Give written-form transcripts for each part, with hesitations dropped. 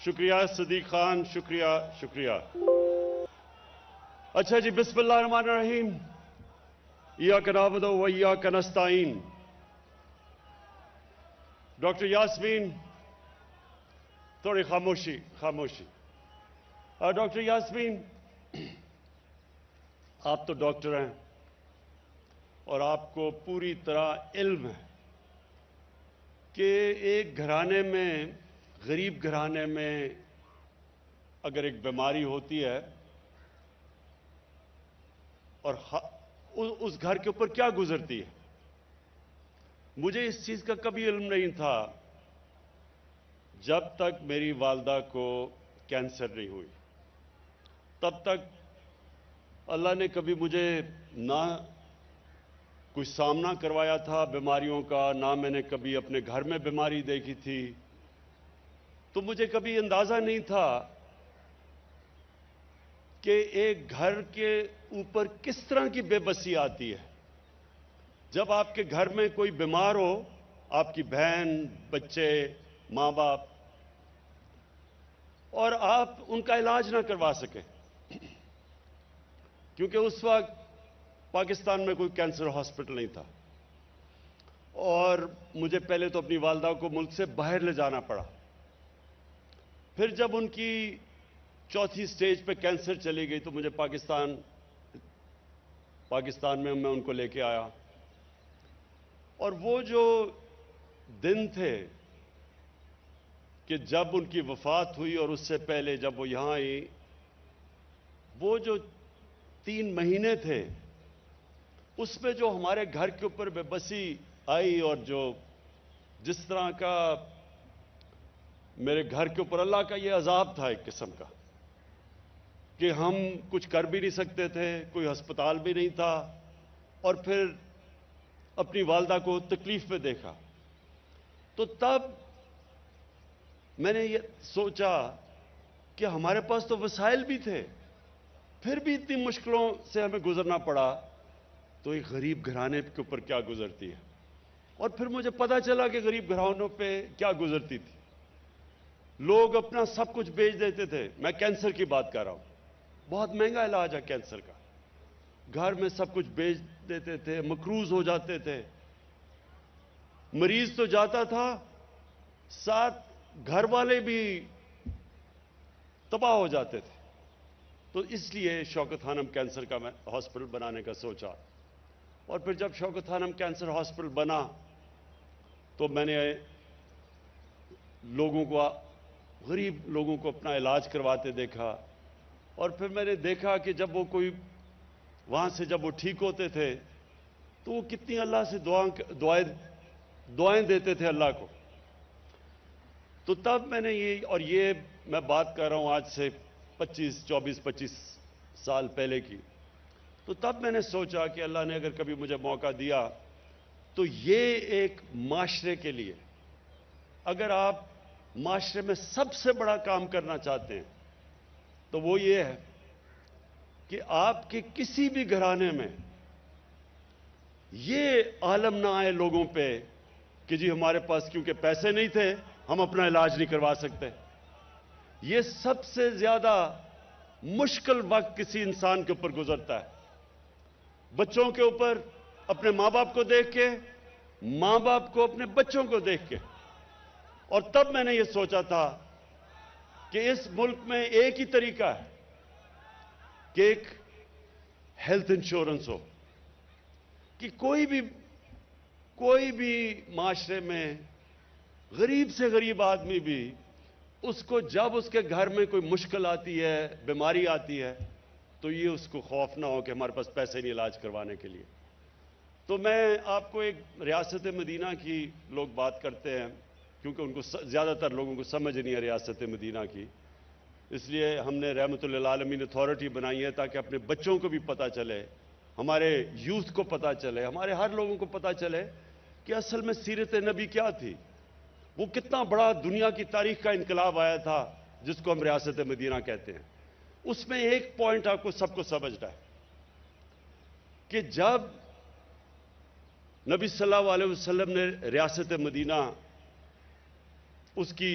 شکریہ صدیق خان، شکریہ شکریہ۔ اچھا جی، بسم اللہ الرحمن الرحیم۔ ایاک نعبد و ایاک نستعین۔ ڈاکٹر یاسمین، تھوڑی خاموشی خاموشی۔ ڈاکٹر یاسمین، آپ تو ڈاکٹر ہیں اور آپ کو پوری طرح علم ہے کہ ایک گھرانے میں، غریب گھرانے میں اگر ایک بیماری ہوتی ہے اور اس گھر کے اوپر کیا گزرتی ہے۔ مجھے اس چیز کا کبھی علم نہیں تھا جب تک میری والدہ کو کینسر نہیں ہوئی۔ تب تک اللہ نے کبھی مجھے نہ کوئی سامنا کروایا تھا بیماریوں کا، نہ میں نے کبھی اپنے گھر میں بیماری دیکھی تھی، تو مجھے کبھی اندازہ نہیں تھا کہ ایک گھر کے اوپر کس طرح کی بے بسی آتی ہے جب آپ کے گھر میں کوئی بیمار ہو، آپ کی بہن، بچے، ماں باپ، اور آپ ان کا علاج نہ کروا سکیں، کیونکہ اس وقت پاکستان میں کوئی کینسر ہاسپٹل نہیں تھا اور مجھے پہلے تو اپنی والدہ کو ملک سے باہر لے جانا پڑا۔ پھر جب ان کی چوتھی سٹیج پہ کینسر چلی گئی تو مجھے پاکستان میں ان کو لے کے آیا، اور وہ جو دن تھے کہ جب ان کی وفات ہوئی اور اس سے پہلے جب وہ یہاں آئی، وہ جو 3 مہینے تھے اس میں جو ہمارے گھر کے اوپر بے بسی آئی اور جس طرح کا میرے گھر کے اوپر اللہ کا یہ عذاب تھا ایک قسم کا کہ ہم کچھ کر بھی نہیں سکتے تھے، کوئی ہسپتال بھی نہیں تھا، اور پھر اپنی والدہ کو تکلیف میں دیکھا، تو تب میں نے یہ سوچا کہ ہمارے پاس تو وسائل بھی تھے، پھر بھی اتنی مشکلوں سے ہمیں گزرنا پڑا، تو ایک غریب گھرانے کے اوپر کیا گزرتی ہے۔ اور پھر مجھے پتا چلا کہ غریب گھرانوں پہ کیا گزرتی تھی۔ لوگ اپنا سب کچھ بیچ دیتے تھے، میں کینسر کی بات کر رہا ہوں، بہت مہنگا علاج ہے کینسر کا، گھر میں سب کچھ بیچ دیتے تھے، مقروض ہو جاتے تھے، مریض تو جاتا تھا، ساتھ گھر والے بھی تباہ ہو جاتے تھے۔ تو اس لیے شوکت خانم کینسر کا میں ہاسپٹل بنانے کا سوچا، اور پھر جب شوکت خانم کینسر ہاسپٹل بنا تو میں نے غریب لوگوں کو اپنا علاج کرواتے دیکھا، اور پھر میں نے دیکھا کہ جب وہ وہاں سے جب وہ ٹھیک ہوتے تھے تو وہ کتنی اللہ سے دعائیں دیتے تھے اللہ کو۔ تو تب میں نے یہ میں بات کر رہا ہوں آج سے 25 سال پہلے کی، تو تب میں نے سوچا کہ اللہ نے اگر کبھی مجھے موقع دیا تو یہ ایک معاشرے کے لیے، اگر آپ معاشرے میں سب سے بڑا کام کرنا چاہتے ہیں تو وہ یہ ہے کہ آپ کے کسی بھی گھرانے میں یہ عالم نہ آئے لوگوں پہ کہ جی ہمارے پاس کیونکہ پیسے نہیں تھے ہم اپنا علاج نہیں کروا سکتے۔ یہ سب سے زیادہ مشکل وقت کسی انسان کے اوپر گزرتا ہے، بچوں کے اوپر اپنے ماں باپ کو دیکھ کے، ماں باپ کو اپنے بچوں کو دیکھ کے۔ اور تب میں نے یہ سوچا تھا کہ اس ملک میں ایک ہی طریقہ ہے کہ ایک ہیلتھ انشورنس ہو، کہ کوئی بھی معاشرے میں غریب سے غریب آدمی بھی اس کو جب اس کے گھر میں کوئی مشکل آتی ہے، بیماری آتی ہے، تو یہ اس کو خوف نہ ہو کہ ہمارے پاس پیسے نہیں علاج کروانے کے لیے۔ تو میں آپ کو ایک ریاست مدینہ کی لوگ بات کرتے ہیں کیونکہ ان کو زیادہ تر لوگوں کو سمجھ نہیں ہے ریاست مدینہ کی، اس لیے ہم نے رحمت للعالمین اتھارٹی بنائی ہے تاکہ اپنے بچوں کو بھی پتہ چلے، ہمارے یوتھ کو پتہ چلے، ہمارے ہر لوگوں کو پتہ چلے کہ اصل میں سیرت نبی کیا تھی، وہ کتنا بڑا دنیا کی تاریخ کا انقلاب آیا تھا جس کو ہم ریاست مدینہ کہتے ہیں۔ اس میں ایک پوائنٹ آپ کو سب کو سمجھنا ہے کہ جب نبی صلی اللہ علیہ وسلم نے ریاست مدینہ اس کی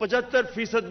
75%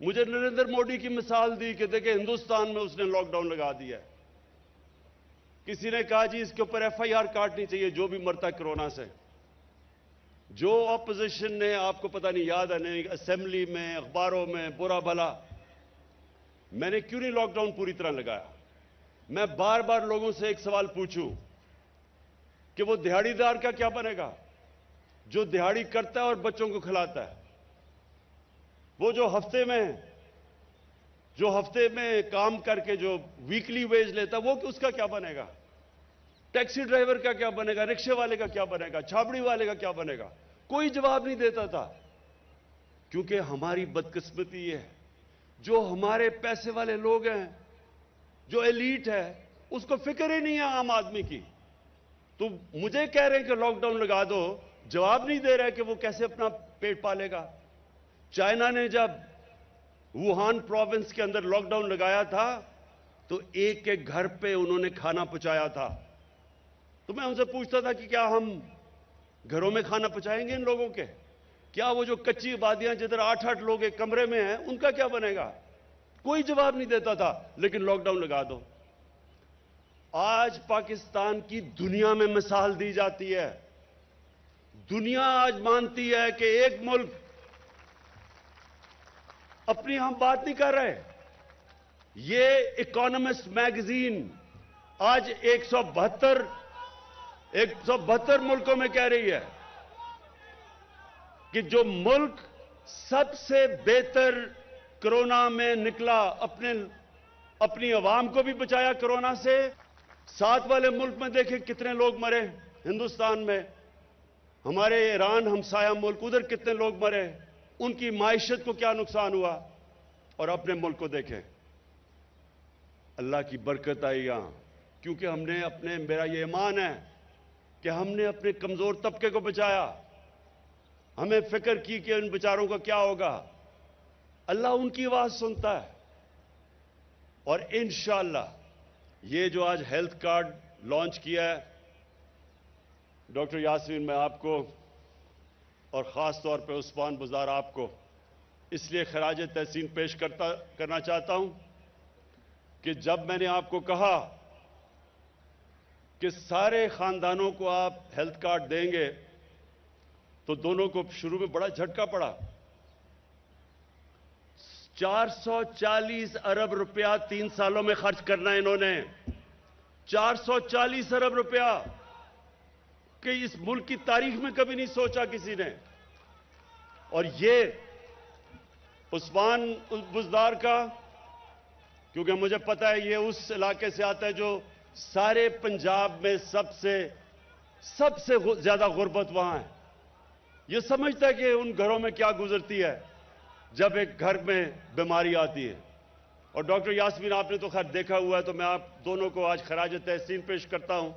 مجھے نریندر مودی کی مثال دی کہ دیکھیں ہندوستان میں اس نے لاک ڈاؤن لگا دیا ہے. کسی نے کہا جی اس کے اوپر ایف آئی آر کاٹنی چاہیے جو بھی مرتا ہے کرونا سے. جو اپوزیشن نے, آپ کو پتہ نہیں یاد ہے نہیں, اسمبلی میں, اخباروں میں برا بھلا, میں نے کیوں نہیں لاک ڈاؤن پوری طرح لگایا؟ میں بار بار لوگوں سے ایک سوال پوچھوں کہ وہ دہاڑی دار کا کیا بنے گا جو دہاڑی کرتا ہے اور بچوں کو کھلاتا ہے؟ وہ جو ہفتے میں کام کر کے جو ویکلی ویج لیتا ہے, وہ اس کا کیا بنے گا؟ ٹیکسی ڈرائیور کا کیا بنے گا؟ رکشے والے کا کیا بنے گا؟ چھابڑی والے کا کیا بنے گا؟ کوئی جواب نہیں دیتا تھا. کیونکہ ہماری بدقسمتی یہ ہے, جو ہمارے پیسے والے لوگ ہیں, جو ایلیٹ ہے, اس کو فکر ہی نہیں ہے عام آدمی کی. تو مجھے کہہ رہے ہیں کہ لاک ڈاؤن لگا دو, جواب نہیں دے رہے کہ وہ کیسے اپنا پیٹ پالے گا. چائنا نے جب ووہان پروونس کے اندر لاک ڈاؤن لگایا تھا تو ایک ایک گھر پہ انہوں نے کھانا پہنچایا تھا. تو میں ان سے پوچھتا تھا کہ کیا ہم گھروں میں کھانا پہنچائیں گے ان لوگوں کے؟ کیا وہ جو کچی آبادیاں جدھر 8-8 لوگ ایک کمرے میں ہیں, ان کا کیا بنے گا؟ کوئی جواب نہیں دیتا تھا. لیکن لاک ڈاؤن لگا دو. آج پاکستان کی دنیا میں مثال دی جاتی ہے. دنیا آج مانتی ہے کہ ایک ملک, اپنی ہم بات نہیں کر رہے, یہ اکانومسٹ میگزین آج 172 ملکوں میں کہہ رہی ہے کہ جو ملک سب سے بہتر کرونا میں نکلا, اپنی عوام کو بھی بچایا کرونا سے. ساتھ والے ملک میں دیکھیں کتنے لوگ مرے. ہندوستان میں, ہمارے ایران ہمسایہ ملک, ادھر کتنے لوگ مرے, ان کی معیشت کو کیا نقصان ہوا. اور اپنے ملک کو دیکھیں, اللہ کی برکت آئی یہاں, کیونکہ ہم نے میرا یہ ایمان ہے کہ ہم نے اپنے کمزور طبقے کو بچایا. ہمیں فکر کی کہ ان بیچاروں کا کیا ہوگا. اللہ ان کی آواز سنتا ہے. اور انشاءاللہ یہ جو آج ہیلتھ کارڈ لانچ کیا ہے, ڈاکٹر یاسمین, میں آپ کو اور خاص طور پہ عثمان بزدار آپ کو اس لیے خراج تحسین پیش کرنا چاہتا ہوں کہ جب میں نے آپ کو کہا کہ سارے خاندانوں کو آپ ہیلتھ کارڈ دیں گے تو دونوں کو شروع میں بڑا جھٹکا پڑا. 440 ارب روپیہ 3 سالوں میں خرچ کرنا ہے انہوں نے. 440 ارب روپیہ کہ اس ملک کی تاریخ میں کبھی نہیں سوچا کسی نے. اور یہ عثمان بزدار کا, کیونکہ مجھے پتا ہے یہ اس علاقے سے آتا ہے جو سارے پنجاب میں سب سے زیادہ غربت وہاں ہے. یہ سمجھتا ہے کہ ان گھروں میں کیا گزرتی ہے جب ایک گھر میں بیماری آتی ہے. اور ڈاکٹر یاسمین, آپ نے تو خیر دیکھا ہوا ہے, تو میں آپ دونوں کو آج خراج تحسین پیش کرتا ہوں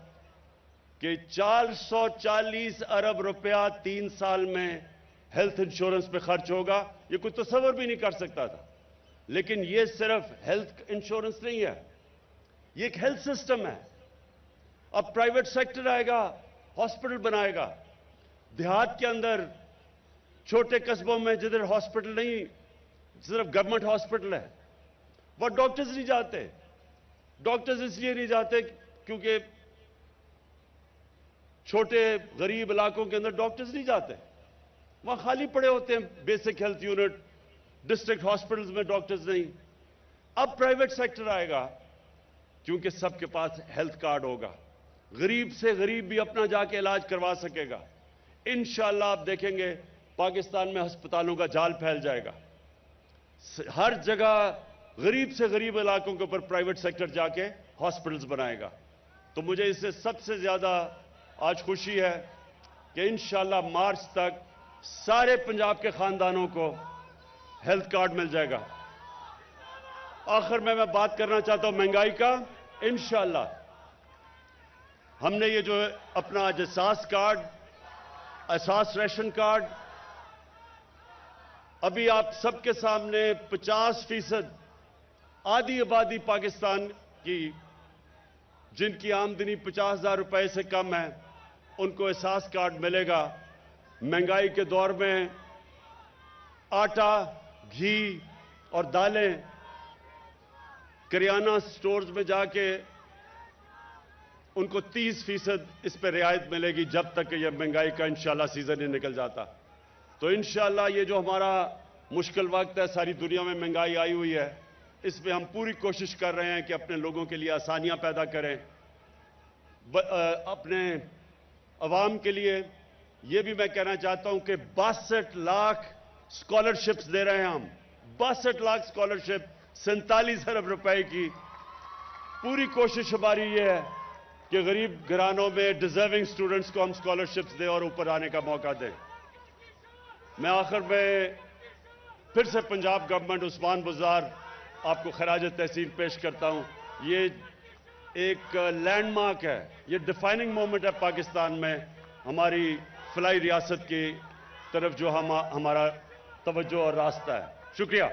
کہ 440 ارب روپیہ 3 سال میں ہیلتھ انشورنس پہ خرچ ہوگا. یہ کوئی تصور بھی نہیں کر سکتا تھا. لیکن یہ صرف ہیلتھ انشورنس نہیں ہے, یہ ایک ہیلتھ سسٹم ہے. اب پرائیویٹ سیکٹر آئے گا, ہاسپٹل بنائے گا. دیہات کے اندر, چھوٹے قصبوں میں جدھر ہاسپٹل نہیں, صرف گورنمنٹ ہاسپٹل ہے, وہ ڈاکٹرز نہیں جاتے. ڈاکٹرز اس لیے نہیں جاتے کیونکہ چھوٹے غریب علاقوں کے اندر ڈاکٹرز نہیں جاتے, وہاں خالی پڑے ہوتے ہیں basic health unit. District hospitals میں ڈاکٹرز نہیں. اب پرائیویٹ سیکٹر آئے گا کیونکہ سب کے پاس ہیلتھ کارڈ ہوگا. غریب سے غریب بھی اپنا جا کے علاج کروا سکے گا. انشاءاللہ آپ دیکھیں گے پاکستان میں ہسپتالوں کا جال پھیل جائے گا. ہر جگہ غریب سے غریب علاقوں کے اوپر پرائیویٹ سیکٹر جا کے ہاسپٹلز بنائے گا. تو مجھے اس سے سب سے زیادہ آج خوشی ہے کہ انشاءاللہ مارچ تک سارے پنجاب کے خاندانوں کو ہیلتھ کارڈ مل جائے گا. آخر میں بات کرنا چاہتا ہوں مہنگائی کا. انشاءاللہ ہم نے یہ جو اپنا احساس کارڈ, احساس ریشن کارڈ, ابھی آپ سب کے سامنے 50% آدھی آبادی پاکستان کی جن کی آمدنی 50,000 روپے سے کم ہے, ان کو احساس کارڈ ملے گا. مہنگائی کے دور میں آٹا, گھی اور دالیں کریانہ سٹورز میں جا کے ان کو 30% اس پہ رعایت ملے گی جب تک کہ یہ مہنگائی کا انشاءاللہ سیزن نہیں نکل جاتا. تو انشاءاللہ یہ جو ہمارا مشکل وقت ہے، ساری دنیا میں مہنگائی آئی ہوئی ہے، اس میں ہم پوری کوشش کر رہے ہیں کہ اپنے لوگوں کے لیے آسانیاں پیدا کریں. اپنے عوام کے لیے یہ بھی میں کہنا چاہتا ہوں کہ 62 لاکھ اسکالرشپس دے رہے ہیں ہم. 62 لاکھ اسکالرشپ 47 ارب روپے کی. پوری کوشش ہماری یہ ہے کہ غریب گھرانوں میں ڈیزرونگ سٹوڈنٹس کو ہم اسکالرشپس دیں اور اوپر آنے کا موقع دیں. میں آخر میں پھر سے پنجاب گورنمنٹ عثمان بزدار آپ کو خراج تحسین پیش کرتا ہوں. یہ ایک لینڈ مارک ہے، یہ ڈیفائننگ مومنٹ ہے پاکستان میں، ہماری فلاحی ریاست کی طرف جو ہمارا توجہ اور راستہ ہے. شکریہ.